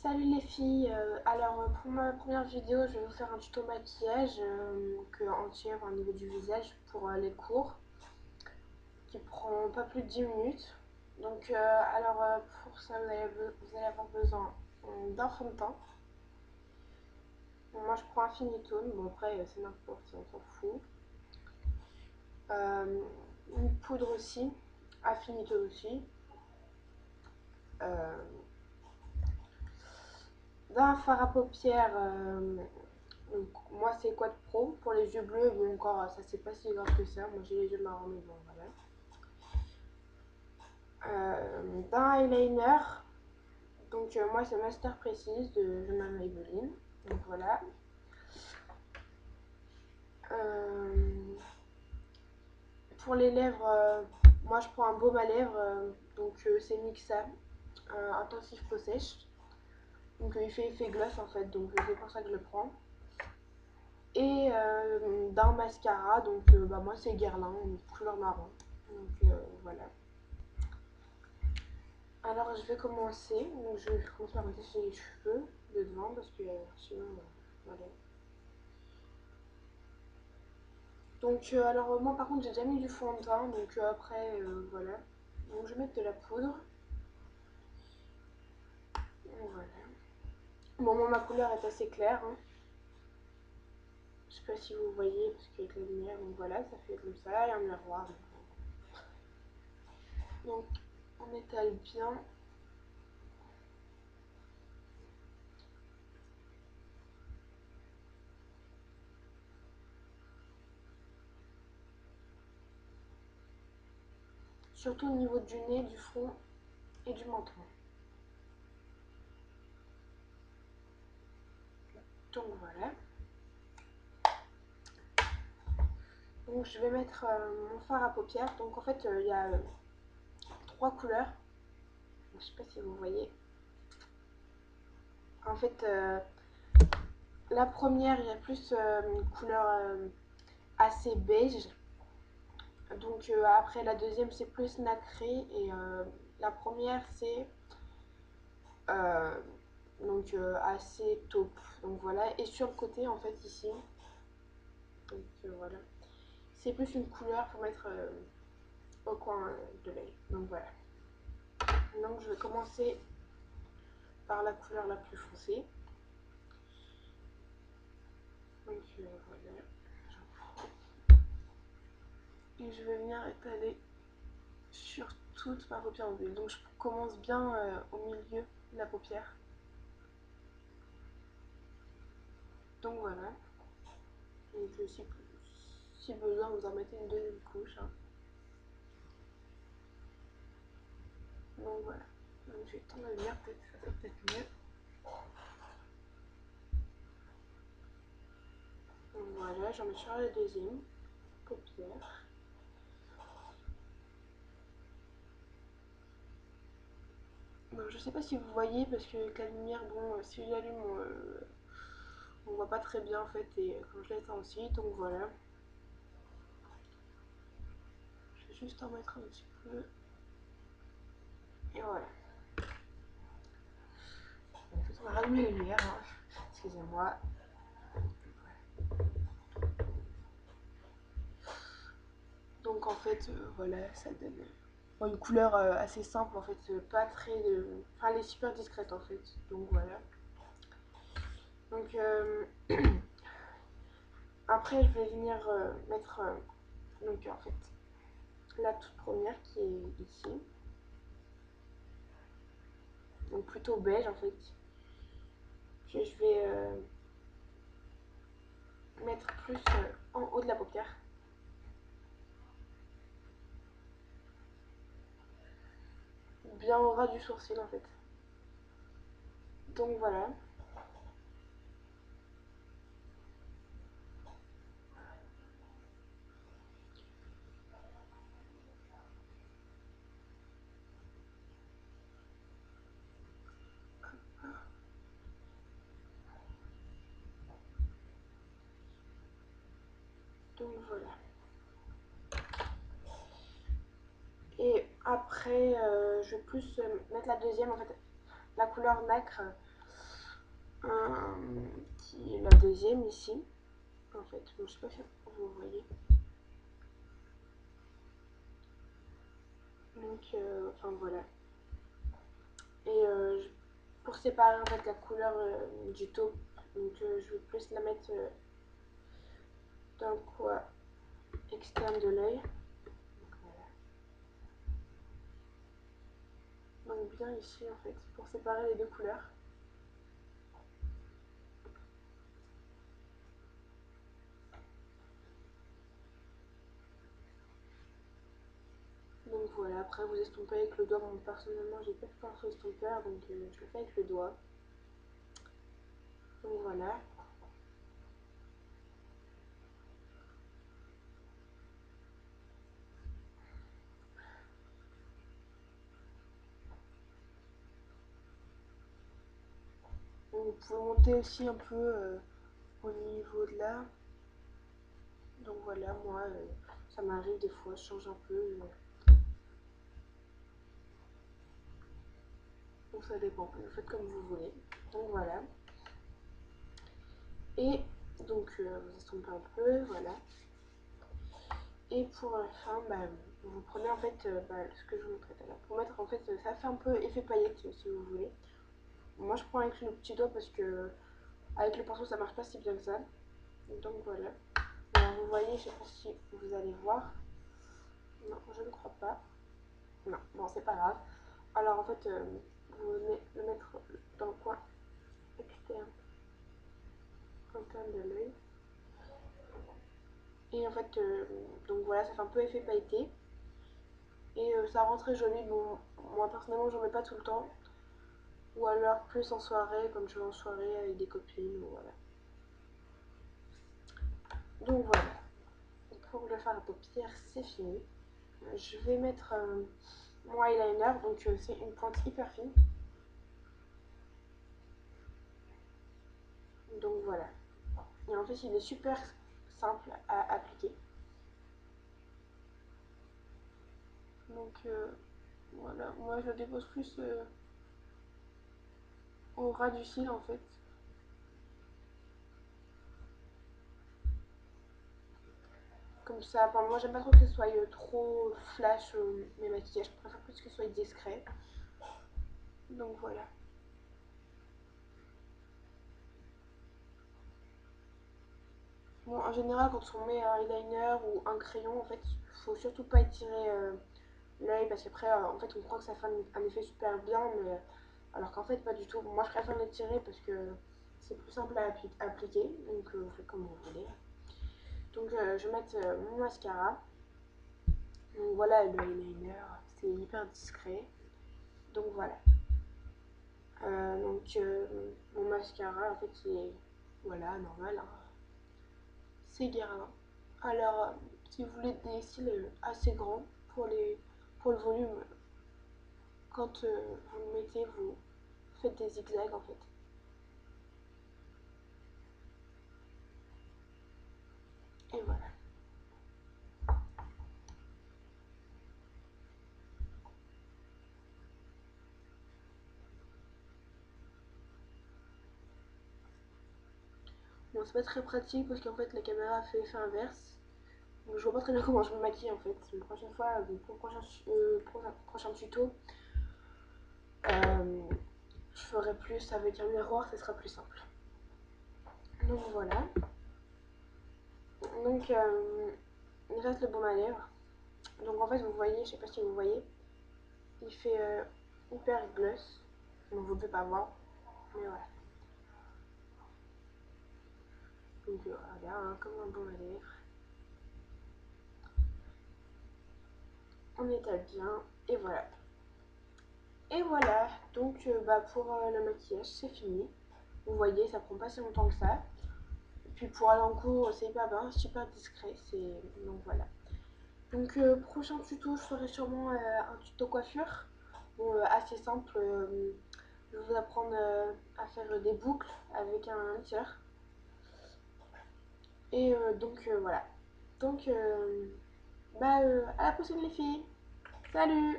Salut les filles, pour ma première vidéo je vais vous faire un tuto maquillage entier au niveau du visage pour les cours qui prend pas plus de 10 minutes. Pour ça vous allez avoir besoin d'un fond de teint. Bon, moi je prends un Finitone, bon après c'est n'importe, on s'en fout. Une poudre aussi, à Finitone aussi. D'un fard à paupières. Donc, moi c'est Quad Pro pour les yeux bleus, bon encore ça c'est pas si grave que ça, moi j'ai les yeux marrons mais bon voilà. D'un eyeliner, donc moi c'est Master Précise de Je m'aime Maybelline, donc voilà. Pour les lèvres, moi je prends un baume à lèvres, c'est Mixa Intensif Peau Sèche, donc il fait effet gloss en fait, donc c'est pour ça que je le prends. Et d'un mascara, moi c'est Guerlain, couleur marron. Voilà. Alors je vais commencer. Donc je vais commencer par mettre les cheveux de devant parce que sinon voilà. Moi par contre j'ai déjà mis du fond de teint, voilà. Donc je vais mettre de la poudre. Voilà. Bon moi ma couleur est assez claire, hein. Je sais pas si vous voyez parce qu'avec la lumière, donc voilà, ça fait comme ça, et un miroir. Donc on étale bien. Surtout au niveau du nez, du front et du menton. Donc voilà. Donc je vais mettre mon fard à paupières. Donc en fait il y a trois couleurs. Je sais pas si vous voyez. En fait la première il y a plus une couleur assez beige. Après la deuxième c'est plus nacré et la première c'est euh, assez taupe. Donc voilà. Et sur le côté en fait ici. Voilà. C'est plus une couleur pour mettre au coin de l'œil. Donc voilà. Donc je vais commencer par la couleur la plus foncée. Voilà. Et je vais venir étaler sur toute ma paupière mobile. Donc je commence bien au milieu de la paupière. Donc voilà. Donc si besoin vous en mettez une deuxième couche. Hein. Donc voilà. Donc je vais étendre la lumière, peut-être ça va peut-être mieux. Donc voilà, j'en mets sur la deuxième paupière. Donc je sais pas si vous voyez parce que avec la lumière, bon, si j'allume, on voit pas très bien en fait et quand je l'éteins aussi, donc voilà. Je vais juste en mettre un petit peu. Et voilà. Donc, on va rallumer la lumière, hein. Excusez-moi. Donc en fait, voilà, ça donne une couleur assez simple en fait, pas très... Enfin, elle est super discrète en fait, donc voilà. Donc après je vais venir mettre en fait la toute première qui est ici. Donc plutôt beige en fait. Puis je vais mettre plus en haut de la paupière. Bien au ras du sourcil en fait. Donc voilà. Donc voilà. Et après, je vais plus mettre la deuxième, en fait, la couleur nacre. qui est la deuxième ici. En fait, bon, je sais pas si vous voyez. Donc, enfin voilà. Et pour séparer en fait la couleur du taupe, donc je vais plus la mettre dans le coin externe de l'œil. Voilà. Donc bien ici en fait, pour séparer les deux couleurs. Donc voilà, après vous estompez avec le doigt. Bon, personnellement j'ai pas de pinceau estompeur, donc je le fais avec le doigt. Donc voilà. Donc, vous pouvez monter aussi un peu au niveau de là. Donc voilà, moi ça m'arrive des fois, je change un peu. Donc ça dépend, vous faites comme vous voulez. Donc voilà. Et donc vous estompez un peu, voilà. Et pour la fin, vous prenez en fait ce que je vous montrais tout à l'heure. Pour mettre en fait, ça fait un peu effet paillette si vous voulez. Moi je prends avec le petit doigt parce que avec le pinceau ça marche pas si bien que ça. Donc voilà. Alors vous voyez, je sais pas si vous allez voir. Non, je ne crois pas. Non, bon c'est pas grave. Alors en fait, vous venez le mettre dans le coin externe, interne de l'œil. Et en fait, donc voilà, ça fait un peu effet pailleté. Et ça rend très joli. Bon, moi personnellement, j'en mets pas tout le temps. Ou alors plus en soirée, comme je vais en soirée avec des copines, ou voilà. Donc voilà, pour le fard à paupières, c'est fini. Je vais mettre mon eyeliner, donc c'est une pointe hyper fine. Donc voilà. Et en fait, il est super simple à appliquer. Donc voilà, moi je le dépose plus au ras du cil en fait. Comme ça, enfin, moi j'aime pas trop que ce soit trop flash mes maquillages, je préfère plus que ce soit discret. Donc voilà. Bon, en général, quand on met un eyeliner ou un crayon, en fait, faut surtout pas étirer l'œil parce qu'après, en fait, on croit que ça fait un effet super bien, mais alors qu'en fait, pas du tout. Moi, je préfère l'étirer parce que c'est plus simple à appliquer, donc vous faites comme vous voulez. Donc, je vais mettre mon mascara. Donc voilà, le eyeliner, c'est hyper discret. Donc voilà. Donc mon mascara, en fait, il est voilà, normal. Hein. C'est Guerlain. Alors, si vous voulez des cils assez grands pour le volume, quand vous le mettez, vous faites des zigzags en fait. Et voilà. Bon, c'est pas très pratique parce qu'en fait la caméra fait effet inverse. Donc, je vois pas très bien comment je me maquille en fait. Une prochaine fois, pour le prochain tuto, euh, je ferai plus avec un miroir, ce sera plus simple. Donc voilà. Donc il reste le baume à lèvres. Donc en fait vous voyez, je sais pas si vous voyez, il fait hyper gloss. Donc vous ne pouvez pas voir. Mais voilà. Donc regarde, hein, comme un baume à lèvres. On étale bien. Et voilà. Et voilà. Donc pour le maquillage, c'est fini. Vous voyez, ça prend pas si longtemps que ça. Et puis pour aller en cours, c'est hyper bien, super discret. Donc voilà. Donc prochain tuto, je ferai sûrement un tuto coiffure. Bon, assez simple. Je vais vous apprendre à faire des boucles avec un lisseur. Et donc voilà. Donc à la prochaine les filles. Salut!